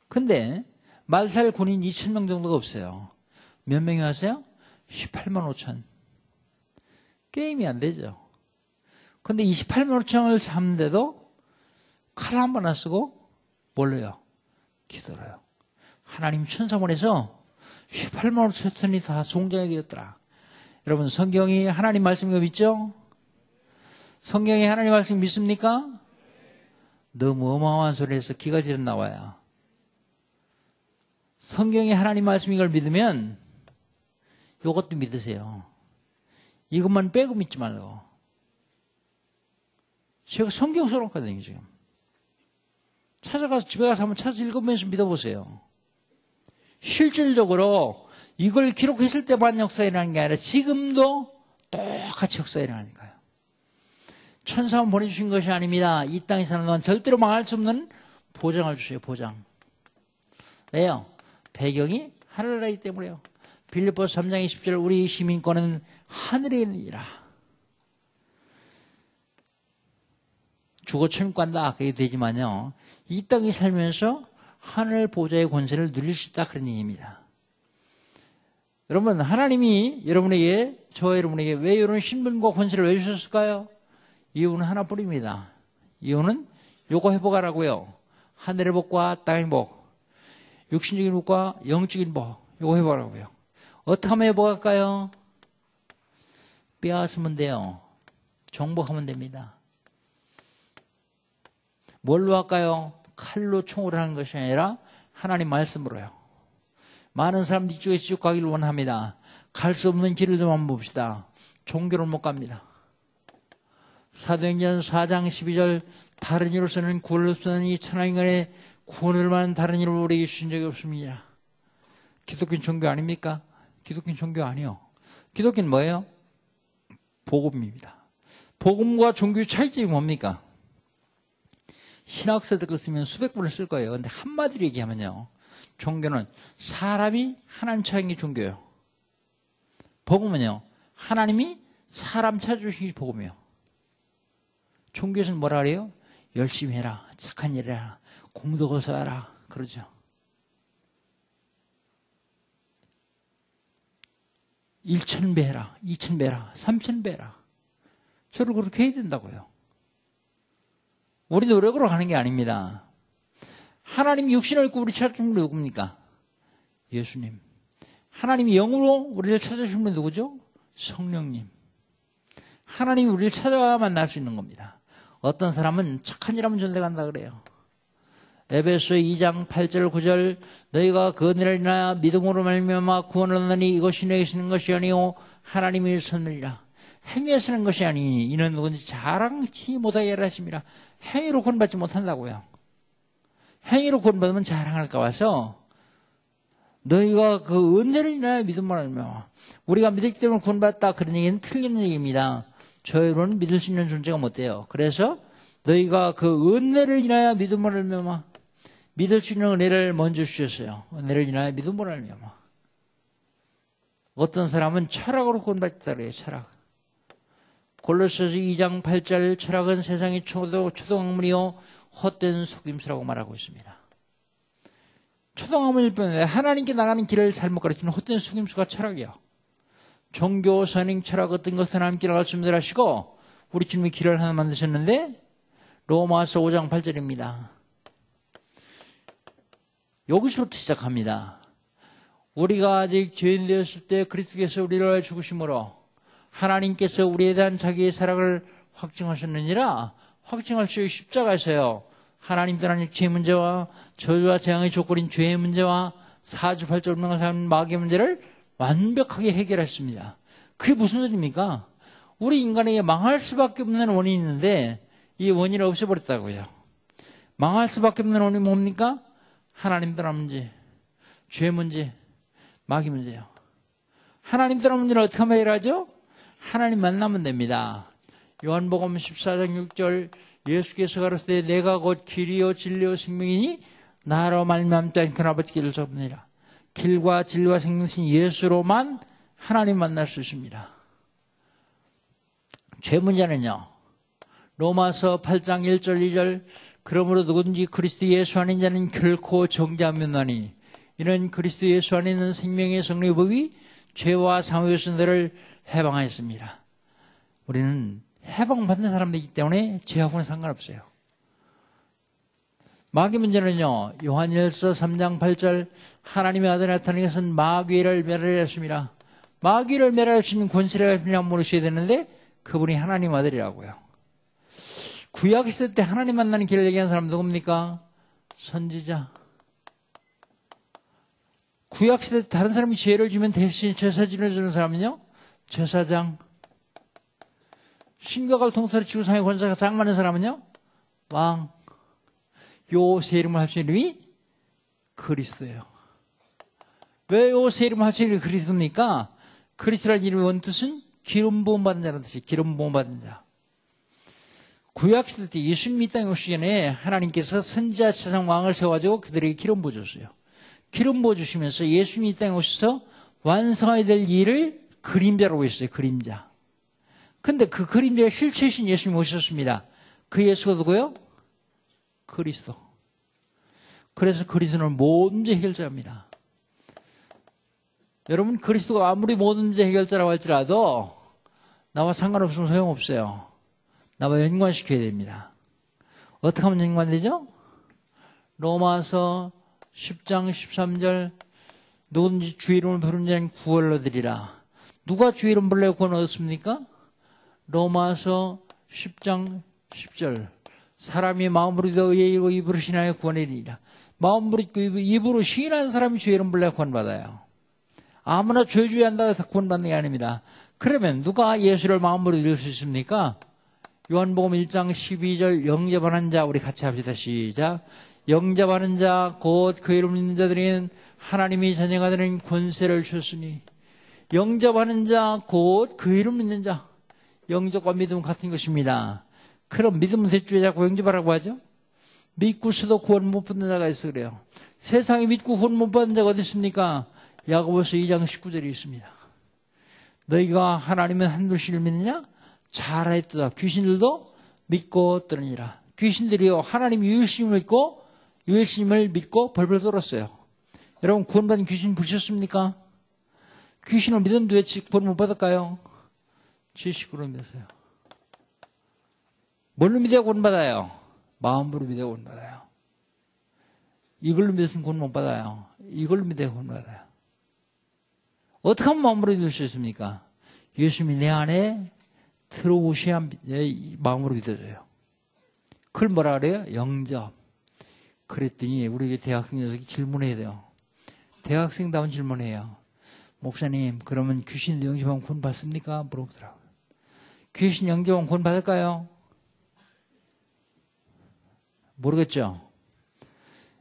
근데 말탈 군인 2,000명 정도가 없어요. 몇 명이 왔어요? 18만 5천. 게임이 안 되죠. 근데 28만 5천을 잡는데도 칼 한 번 안 쓰고 뭘로요? 기도로요. 하나님 천사 보내서 18만 5천이 다 송장이 되었더라. 여러분 성경이 하나님 말씀인 거 믿죠? 성경이 하나님 말씀 믿습니까? 너무 어마어마한 소리에서 기가 지르 나와요. 성경이 하나님 말씀인 걸 믿으면 이것도 믿으세요. 이것만 빼고 믿지 말고. 제가 성경 써놓거든요, 지금. 찾아가서, 집에 가서 한번 찾아서 읽으면서 믿어보세요. 실질적으로 이걸 기록했을 때만 역사가 일어나는 게 아니라 지금도 똑같이 역사가 일어나니까요. 천사만 보내주신 것이 아닙니다. 이 땅에 사는 동안 절대로 망할 수 없는 보장을 주세요, 보장. 왜요? 배경이 하늘나라이기 때문에요. 빌립보서 3장 20절 우리 시민권은 하늘에 있느니라. 죽어 천국 간다 그게 되지만요. 이 땅에 살면서 하늘 보좌의 권세를 누릴 수 있다 그런 얘기입니다. 여러분 하나님이 여러분에게 저와 여러분에게 왜 이런 신분과 권세를 왜 주셨을까요? 이유는 하나뿐입니다. 이유는 요거 회복하라고요. 하늘의 복과 땅의 복, 육신적인 복과 영적인 복 요거 회복하라고요. 어떻게 하면 회복할까요? 빼앗으면 돼요. 정복하면 됩니다. 뭘로 할까요? 칼로 총으로 하는 것이 아니라 하나님 말씀으로요. 많은 사람들이 이쪽에 쭉 가기를 원합니다. 갈 수 없는 길을 좀 한번 봅시다. 종교를 못 갑니다. 사도행전 4장 12절 다른 이로서는 구원을 없으니 천하인간의 구원을 받는 다른 일을 우리에게 주신 적이 없습니다. 기독교는 종교 아닙니까? 기독교는 종교 아니요. 기독교는 뭐예요? 복음입니다. 복음과 종교의 차이점이 뭡니까? 신학서들을 쓰면 수백 번을 쓸 거예요. 근데 한마디로 얘기하면요. 종교는 사람이 하나님 찾는 게 종교예요. 복음은요. 하나님이 사람 찾아주신 게 복음이에요. 종교에서는 뭐라 그래요? 열심히 해라. 착한 일 해라. 공도 거서하라. 그러죠. 일천배 해라. 2000배 해라. 3000배 해라. 저를 그렇게 해야 된다고요. 우리 노력으로 가는 게 아닙니다. 하나님이 육신을 입고 우리 찾아주신 분 누굽니까? 예수님. 하나님이 영으로 우리를 찾아주신 분 누구죠? 성령님. 하나님이 우리를 찾아와 만날 수 있는 겁니다. 어떤 사람은 착한 일 하면 전대 간다 그래요. 에베소 2장 8절 9절 너희가 그 은혜를 인하여 믿음으로 말미암아 구원을 얻으니 이것이 너희 쓰는 것이 아니오 하나님이 선물이라. 행위에 쓰는 것이 아니니 이는 누군지 자랑치 못하게 하라 하심이라. 행위로 구원받지 못한다고요. 행위로 구원받으면 자랑할까 봐서 너희가 그 은혜를 인하여 믿음으로 말미암아 우리가 믿었기 때문에 구원받았다 그런 얘기는 틀린 얘기입니다. 저희로는 믿을 수 있는 존재가 못 돼요. 그래서 너희가 그 은혜를 인하여 믿음으로 말미암아 믿을 수 있는 은혜를 먼저 주셨어요. 은혜를 인하여 믿음으로 말미암아. 어떤 사람은 철학으로 구원받았다 그래요. 철학. 골로새서 2장 8절 철학은 세상의 초등학문이요 헛된 속임수라고 말하고 있습니다. 초등학문일 뿐인데 하나님께 나가는 길을 잘못 가르치는 헛된 속임수가 철학이요. 종교, 선행, 철학 어떤 것은 하나님께 나갈 수 없는 하시고 우리 주님이 길을 하나 만드셨는데 로마서 5장 8절입니다. 여기서부터 시작합니다. 우리가 아직 죄인 되었을 때 그리스도께서 우리를 위하여 죽으심으로 하나님께서 우리에 대한 자기의 사랑을 확증하셨느니라. 확증할 수 있는 십자가에서요. 하나님께는 죄 문제와 저주와 재앙의 조건인 죄의 문제와 사주팔자 운명을 사는 마귀의 문제를 완벽하게 해결했습니다. 그게 무슨 소리입니까? 우리 인간에게 망할 수밖에 없는 원인이 있는데 이 원인을 없애버렸다고요. 망할 수밖에 없는 원인이 뭡니까? 하나님 떠난 문제, 죄 문제, 마귀 문제요. 하나님 떠난 문제를 어떻게 하면 해결하죠? 하나님 만나면 됩니다. 요한복음 14장 6절 예수께서 가로시되 내가 곧 길이요 진리요 생명이니 나로 말미암지 않고는 아버지 길을 접느니라. 길과 진리와 생명이신 예수로만 하나님 만날 수 있습니다. 죄 문제는요. 로마서 8장 1절 2절 그러므로 누구든지 그리스도 예수 안에 있는 자는 결코 정죄함이 없나니 이는 그리스도 예수 안에 있는 생명의 성령의 법이 죄와 상하에서 너를 해방하였습니다. 우리는 해방받는 사람들이기 때문에 죄하고는 상관없어요. 마귀 문제는요. 요한일서 3장 8절 하나님의 아들 나타나는 것은 마귀를 멸하였습니다. 마귀를 멸할 수 있는 권세를 가지고 모르셔야 되는데 그분이 하나님 아들이라고요. 구약시대 때 하나님 만나는 길을 얘기한 사람 누굽니까? 선지자. 구약시대 때 다른 사람이 죄를 지면 대신 제사지를 주는 사람은요? 제사장. 신과 갈 통틀어 지구상의 권세가 장 많은 사람은요? 왕. 요 세 이름을 할 수 있는 이름이 그리스도예요. 왜 요 세 이름을 할 수 있는 이름이 그리스도입니까? 그리스도라는 이름의 원뜻은 기름 부음 받은 자라는 뜻이에요. 기름 부음 받은 자. 구약시대 때 예수님이 이 땅에 오시기 전에 하나님께서 선지자 세상 왕을 세워가지고 그들에게 기름 부어줬어요. 기름 부어주시면서 예수님이 이 땅에 오셔서 완성해야 될 일을 그림자라고 했어요. 그림자. 근데 그 그림자의 실체이신 예수님이 오셨습니다. 그 예수가 누구요? 그리스도. 그래서 그리스도는 모든 문제 해결자입니다. 여러분, 그리스도가 아무리 모든 문제 해결자라고 할지라도 나와 상관없으면 소용없어요. 나와 연관시켜야 됩니다. 어떻게 하면 연관되죠? 로마서 10장 13절 누구든지 주의 이름을 부르는 자는 구원을 얻으리라. 누가 주의 이름 불러 구원 얻었습니까? 로마서 10장 10절 사람이 마음으로 믿어 의에 이르고 입으로 신하여 구원을 이르리라. 마음으로 믿고 입으로 시인하는 사람이 주의 이름 불러 구원받아요. 아무나 죄주의 한다고 다 구원받는 게 아닙니다. 그러면 누가 예수를 마음으로 믿을 수 있습니까? 요한복음 1장 12절 영접하는 자 우리 같이 합시다. 시작. 영접하는 자 곧 그 이름 믿는 자들은 하나님의 자녀가 되는 권세를 주셨으니. 영접하는 자 곧 그 이름 믿는 자. 영접과 믿음은 같은 것입니다. 그럼 믿음은 됐죠. 왜 자꾸 영접하라고 하죠? 믿고서도 구원 못 받는 자가 있어 그래요. 세상에 믿고 구원 못 받는 자가 어디 있습니까? 야고보서 2장 19절이 있습니다. 너희가 하나님은 한 분씩을 믿느냐? 잘하였도다. 귀신들도 믿고 떠느니라. 귀신들이요 하나님 유일신을 믿고 벌벌 떨었어요. 여러분 구원받은 귀신 보셨습니까? 귀신을 믿었는데 왜 구원 못 받을까요? 지식으로 믿었어요. 뭘로 믿어야 구원받아요? 마음으로 믿어야 구원받아요. 이걸로 믿었으면 구원 못 받아요. 이걸로 믿어야 구원받아요. 어떻게 하면 마음으로 믿을 수 있습니까? 예수님이 내 안에 들어오셔야 마음으로 믿어져요. 그걸 뭐라 그래요? 영접. 그랬더니 우리 대학생 녀석이 질문해야 돼요. 대학생다운 질문해요. 목사님, 그러면 귀신 영접하면 구원 받습니까? 물어보더라고요. 귀신 영접하면 구원 받을까요? 모르겠죠?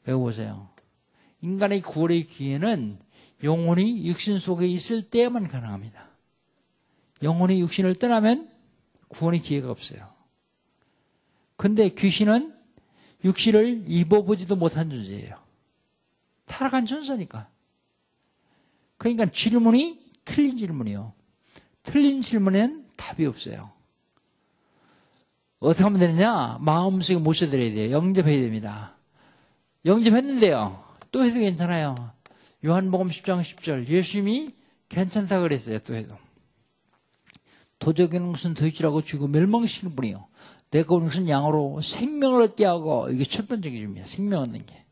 여기 보세요. 인간의 구원의 기회는 영혼이 육신 속에 있을 때만 가능합니다. 영혼이 육신을 떠나면 구원의 기회가 없어요. 근데 귀신은 육신을 입어보지도 못한 존재예요. 타락한 천사니까. 그러니까 질문이 틀린 질문이요. 틀린 질문엔 답이 없어요. 어떻게 하면 되느냐? 마음속에 모셔드려야 돼요. 영접해야 됩니다. 영접했는데요. 또 해도 괜찮아요. 요한복음 10장 10절 예수님이 괜찮다 그랬어요. 또 해도. 도적에는 무슨 도둑질하고 죽고 멸망시키는 분이요. 내가 오는 것은 양으로 생명을 얻게 하고 이게 첫 번째 기준입니다. 생명 얻는 게.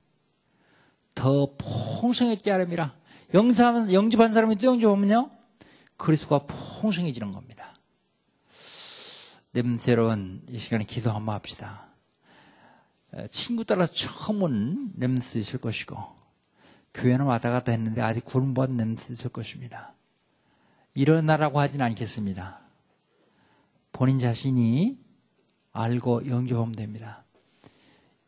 더 풍성했게 하랍니다. 영접한 사람이 또 영접하면요. 그리스도가 풍성해지는 겁니다. 렘넌트들은 이 시간에 기도 한번 합시다. 친구 따라 처음 온 렘넌트 있을 것이고 교회는 왔다 갔다 했는데 아직 구원 못 받은 렘넌트 있을 것입니다. 일어나라고 하진 않겠습니다. 본인 자신이 알고 영접하면 됩니다.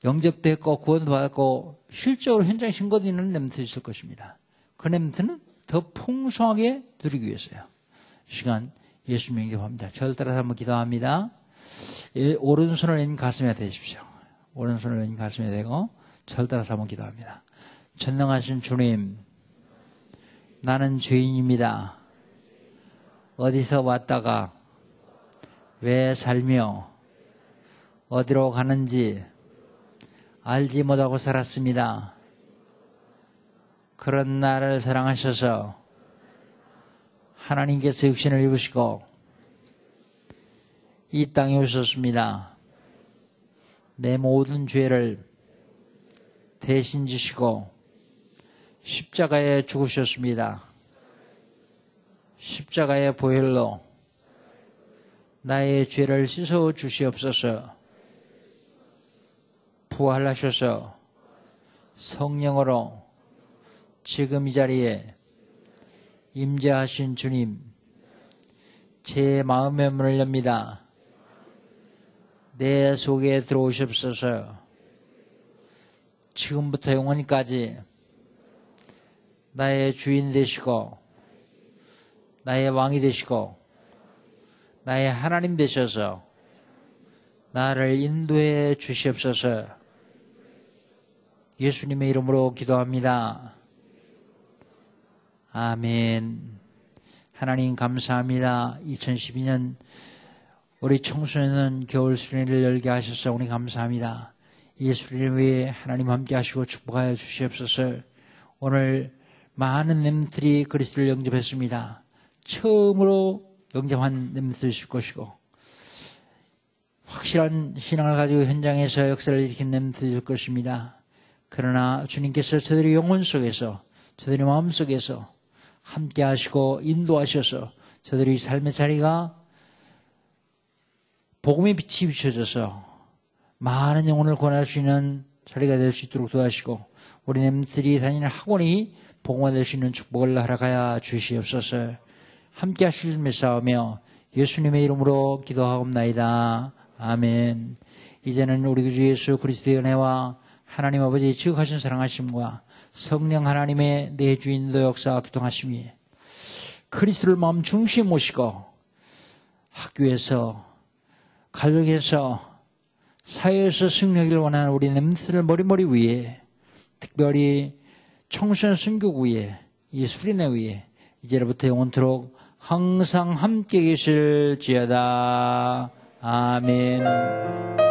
영접됐고 구원도 받았고 실적으로 현장에 신고도 있는 렘넌트 있을 것입니다. 그 렘넌트는 더 풍성하게 누리기 위해서요. 이 시간 예수 영접합니다. 저를 따라서 한번 기도합니다. 오른손을 왼 가슴에 대십시오. 오른손을 왼 가슴에 대고 저를 따라서 한번 기도합니다. 전능하신 주님, 나는 죄인입니다. 어디서 왔다가 왜 살며 어디로 가는지 알지 못하고 살았습니다. 그런 나를 사랑하셔서 하나님께서 육신을 입으시고 이 땅에 오셨습니다. 내 모든 죄를 대신 지시고 십자가에 죽으셨습니다. 십자가의 보혈로 나의 죄를 씻어 주시옵소서. 부활하셔서 성령으로 지금 이 자리에 임재하신 주님, 제 마음의 문을 엽니다. 내 속에 들어오시옵소서. 지금부터 영원히까지 나의 주인 되시고 나의 왕이 되시고 나의 하나님 되셔서 나를 인도해 주시옵소서. 예수님의 이름으로 기도합니다. 아멘. 하나님 감사합니다. 2012년 우리 청소년 겨울 수련회를 열게 하셔서 우리 감사합니다. 이 수련회에 하나님 함께 하시고 축복하여 주시옵소서. 오늘 많은 렘들이 그리스도를 영접했습니다. 처음으로 영접한 렘들이실 것이고 확실한 신앙을 가지고 현장에서 역사를 일으킨 렘들이실 것입니다. 그러나 주님께서 저들의 영혼 속에서 저들의 마음 속에서 함께 하시고 인도하셔서 저들의 삶의 자리가 복음의 빛이 비춰져서 많은 영혼을 구원할 수 있는 자리가 될 수 있도록 도와주시고 우리 렘들이 다니는 학원이 복음화될 수 있는 축복을 허락하여 주시옵소서. 함께 하실 줄 믿사오며 예수님의 이름으로 기도하옵나이다. 아멘. 이제는 우리 주 예수 그리스도의 은혜와 하나님 아버지의 지극하신 사랑하심과 성령 하나님의 내 주인도 역사와 교통하심이 그리스도를 마음 중심에 모시고 학교에서 가족에서 사회에서 승리하기를 원하는 우리 렘들을 머리머리 위에 특별히 청소년 선교구 위에 이 수련회 위에 이제로부터 영원토록 항상 함께 계실지어다. 아멘.